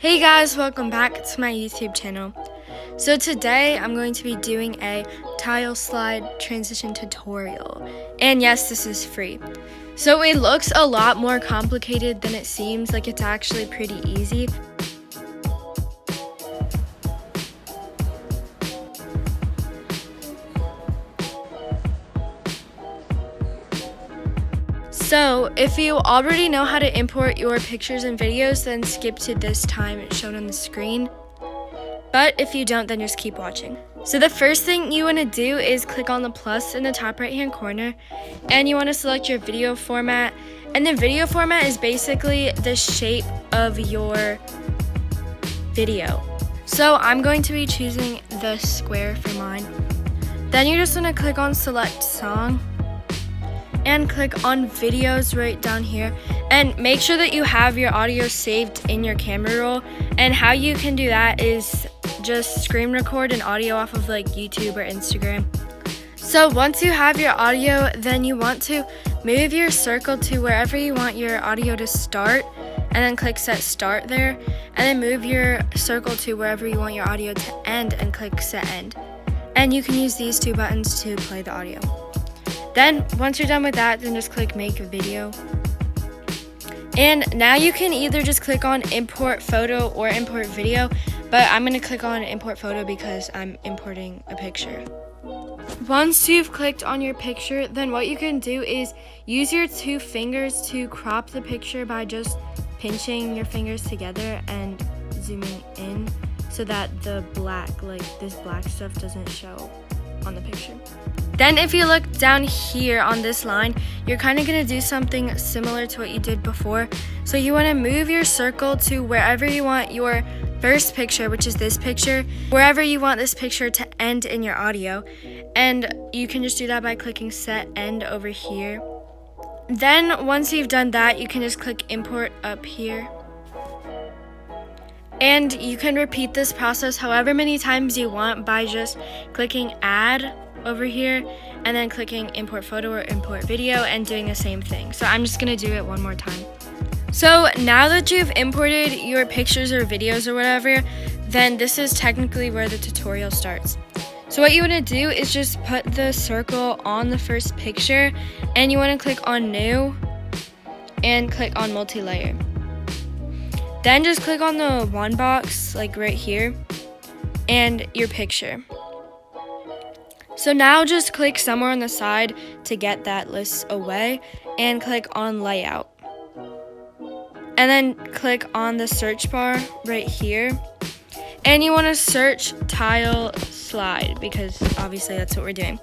Hey guys, welcome back to my YouTube channel. So today I'm going to be doing a tile slide transition tutorial. And yes, this is free. So it looks a lot more complicated than it seems. Like, it's actually pretty easy. So if you already know how to import your pictures and videos, then skip to this time shown on the screen. But if you don't, then just keep watching. So the first thing you want to do is click on the plus in the top right hand corner, and you want to select your video format. And the video format is basically the shape of your video. So I'm going to be choosing the square for mine. Then you just want to click on select song and click on videos right down here, and make sure that you have your audio saved in your camera roll. And how you can do that is just screen record an audio off of like YouTube or Instagram. So once you have your audio, then you want to move your circle to wherever you want your audio to start, and then click set start there, and then move your circle to wherever you want your audio to end and click set end. And you can use these two buttons to play the audio. Then once you're done with that, then just click make a video. And now you can either just click on import photo or import video, but I'm going to click on import photo because I'm importing a picture. Once you've clicked on your picture, then what you can do is use your two fingers to crop the picture by just pinching your fingers together and zooming in so that the black, like this black stuff, doesn't show on the picture. Then if you look down here on this line, you're kind of going to do something similar to what you did before. So you want to move your circle to wherever you want your first picture, which is this picture, wherever you want this picture to end in your audio. And you can just do that by clicking set end over here. Then once you've done that, you can just click import up here. And you can repeat this process however many times you want by just clicking add over here and then clicking import photo or import video and doing the same thing. So I'm just going to do it one more time. So now that you've imported your pictures or videos or whatever, then this is technically where the tutorial starts. So what you want to do is just put the circle on the first picture, and you want to click on new and click on multi-layer. Then just click on the one box like right here and your picture. So now just click somewhere on the side to get that list away and click on layout. And then click on the search bar right here. And you want to search tile slide because obviously that's what we're doing.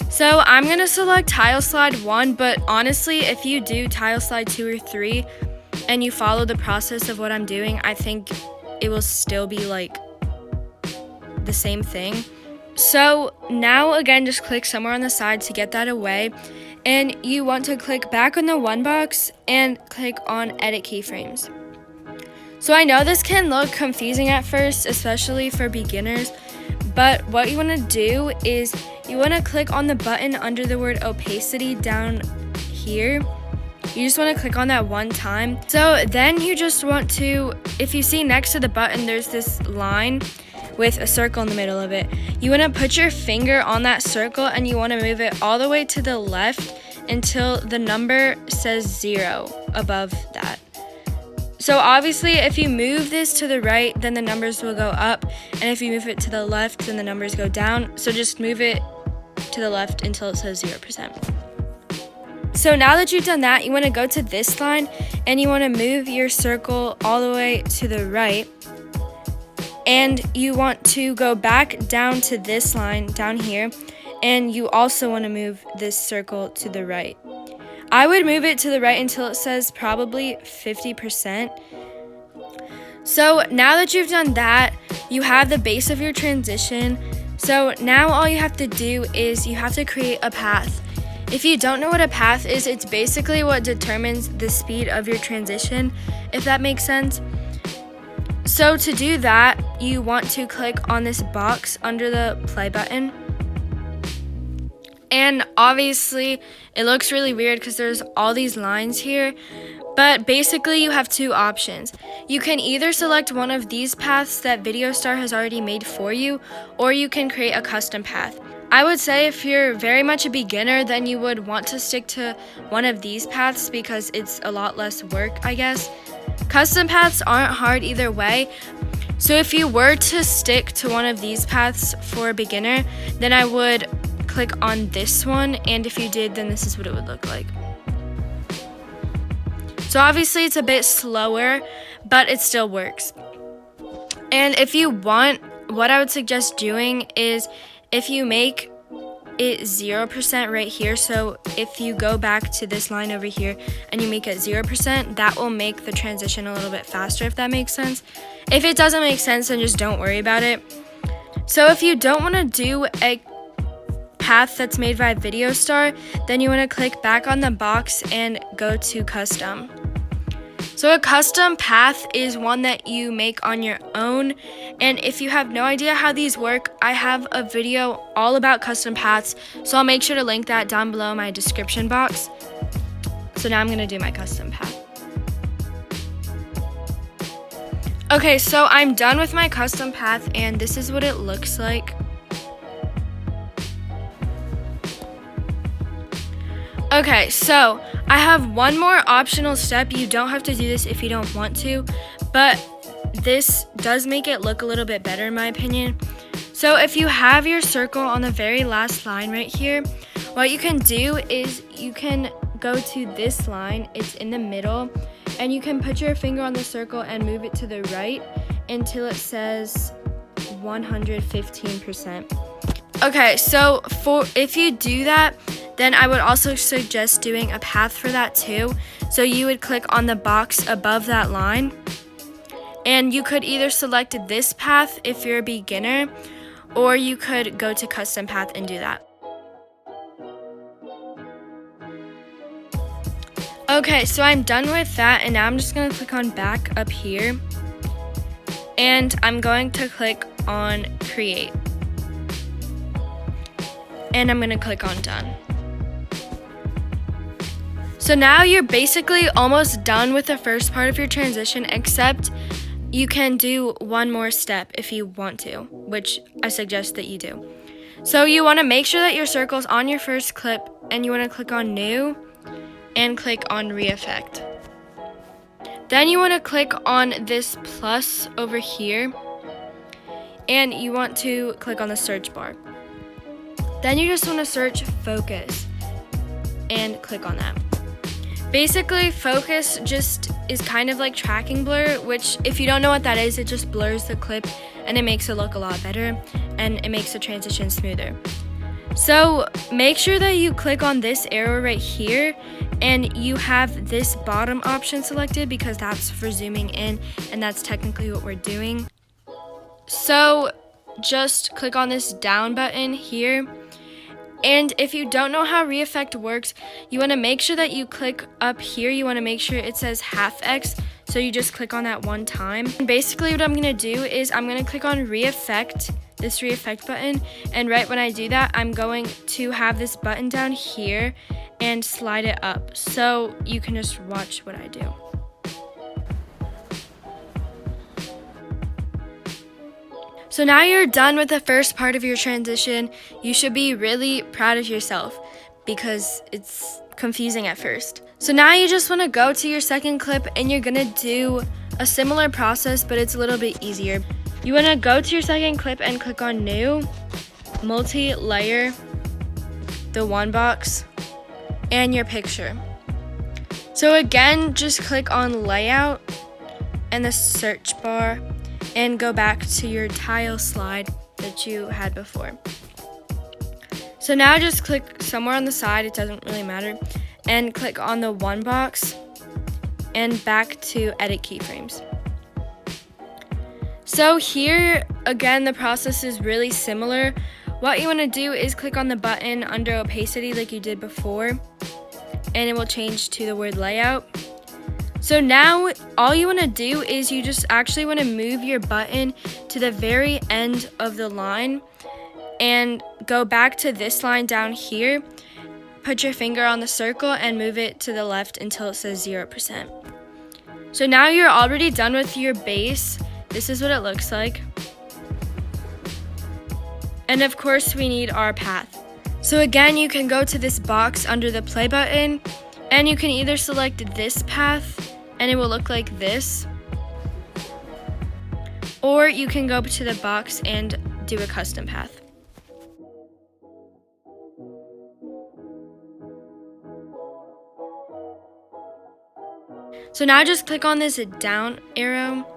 So I'm going to select tile slide 1, but honestly, if you do tile slide 2 or 3 and you follow the process of what I'm doing, I think it will still be like the same thing. So now again, just click somewhere on the side to get that away, and you want to click back on the one box and click on edit keyframes. So I know this can look confusing at first, especially for beginners, but what you want to do is you want to click on the button under the word opacity down here. You just want to click on that one time. So then you just want to, if you see next to the button, there's this line with a circle in the middle of it. You want to put your finger on that circle and you want to move it all the way to the left until the number says 0 above that. So obviously if you move this to the right, then the numbers will go up, and if you move it to the left, then the numbers go down. So just move it to the left until it says 0%. So now that you've done that, you want to go to this line and you want to move your circle all the way to the right. And you want to go back down to this line down here, and you also want to move this circle to the right. I would move it to the right until it says probably 50%. So now that you've done that, you have the base of your transition. So now all you have to do is you have to create a path. If you don't know what a path is, it's basically what determines the speed of your transition, if that makes sense. So to do that, you want to click on this box under the play button. And obviously, it looks really weird because there's all these lines here. But basically you have two options. You can either select one of these paths that VideoStar has already made for you, or you can create a custom path. I would say if you're very much a beginner, then you would want to stick to one of these paths because it's a lot less work, I guess. Custom paths aren't hard either way. So if you were to stick to one of these paths for a beginner, then I would click on this one, and if you did, then this is what it would look like. So obviously it's a bit slower, but it still works. And if you want, what I would suggest doing is if you make it 0% right here, so if you go back to this line over here and you make it 0%, that will make the transition a little bit faster, if that makes sense. If it doesn't make sense, then just don't worry about it. So if you don't want to do a path that's made by VideoStar, then you want to click back on the box and go to custom. So a custom path is one that you make on your own, and if you have no idea how these work, I have a video all about custom paths, so I'll make sure to link that down below in my description box. So now I'm going to do my custom path. Okay, so I'm done with my custom path, and this is what it looks like. Okay, so I have one more optional step. You don't have to do this if you don't want to, but this does make it look a little bit better in my opinion. So if you have your circle on the very last line right here, what you can do is you can go to this line, it's in the middle, and you can put your finger on the circle and move it to the right until it says 115%. Okay, so if you do that, then I would also suggest doing a path for that too. So you would click on the box above that line, and you could either select this path if you're a beginner, or you could go to custom path and do that. Okay, so I'm done with that, and now I'm just going to click on back up here, and I'm going to click on create, and I'm going to click on done. So now you're basically almost done with the first part of your transition, except you can do one more step if you want to, which I suggest that you do. So you want to make sure that your circle's on your first clip, and you want to click on new and click on re-effect. Then you want to click on this plus over here, and you want to click on the search bar. Then you just want to search focus and click on that. Basically, focus just is kind of like tracking blur, which if you don't know what that is, it just blurs the clip and it makes it look a lot better and it makes the transition smoother. So make sure that you click on this arrow right here and you have this bottom option selected because that's for zooming in, and that's technically what we're doing. So just click on this down button here. And if you don't know how re-effect works, you want to make sure that you click up here. You want to make sure it says half X, so you just click on that one time. And basically what I'm going to do is I'm going to click on re-effect, this re-effect button, and right when I do that, I'm going to have this button down here and slide it up, so you can just watch what I do. So now you're done with the first part of your transition. You should be really proud of yourself because it's confusing at first. So now you just want to go to your second clip and you're going to do a similar process, but it's a little bit easier. You want to go to your second clip and click on new, multi-layer, the one box, and your picture. So again, just click on layout and the search bar and go back to your tile slide that you had before. So now just click somewhere on the side, it doesn't really matter, and click on the one box and back to edit keyframes. So here, again, the process is really similar. What you want to do is click on the button under opacity like you did before, and it will change to the word layout. So now all you want to do is you just actually want to move your button to the very end of the line and go back to this line down here, put your finger on the circle and move it to the left until it says 0%. So now you're already done with your base. This is what it looks like. And of course we need our path. So again, you can go to this box under the play button and you can either select this path and it will look like this, or you can go to the box and do a custom path. So now just click on this down arrow.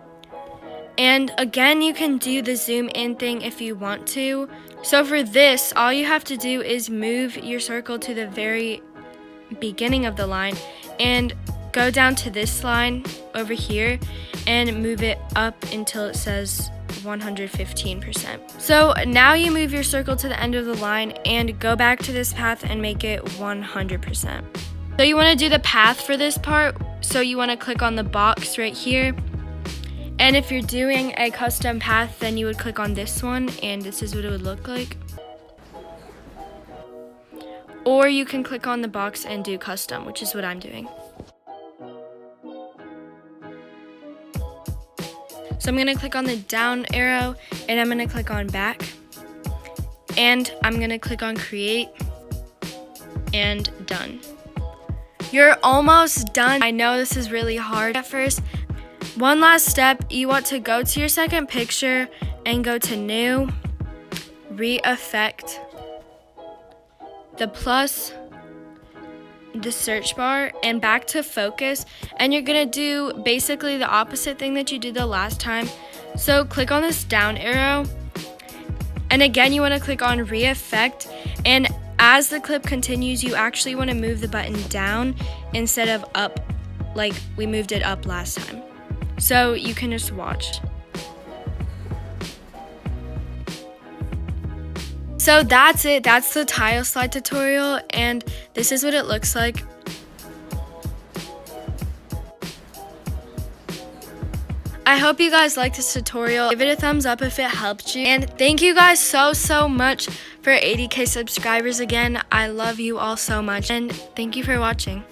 And again, you can do the zoom in thing if you want to. So for this, all you have to do is move your circle to the very beginning of the line and go down to this line over here and move it up until it says 115%. So now you move your circle to the end of the line and go back to this path and make it 100%. So you want to do the path for this part. So you want to click on the box right here. And if you're doing a custom path, then you would click on this one and this is what it would look like. Or you can click on the box and do custom, which is what I'm doing. So I'm going to click on the down arrow and I'm going to click on back. And I'm going to click on create and done. You're almost done. I know this is really hard at first. One last step, you want to go to your second picture and go to new, re-effect, the plus, the search bar, and back to focus. And you're gonna do basically the opposite thing that you did the last time. So click on this down arrow. And again, you wanna click on re-effect. And as the clip continues, you actually wanna move the button down instead of up, like we moved it up last time. So you can just watch. So that's it. That's the tile slide tutorial, and this is what it looks like. I hope you guys liked this tutorial. Give it a thumbs up if it helped you. And thank you guys so much for 80K subscribers again. I love you all so much, and thank you for watching.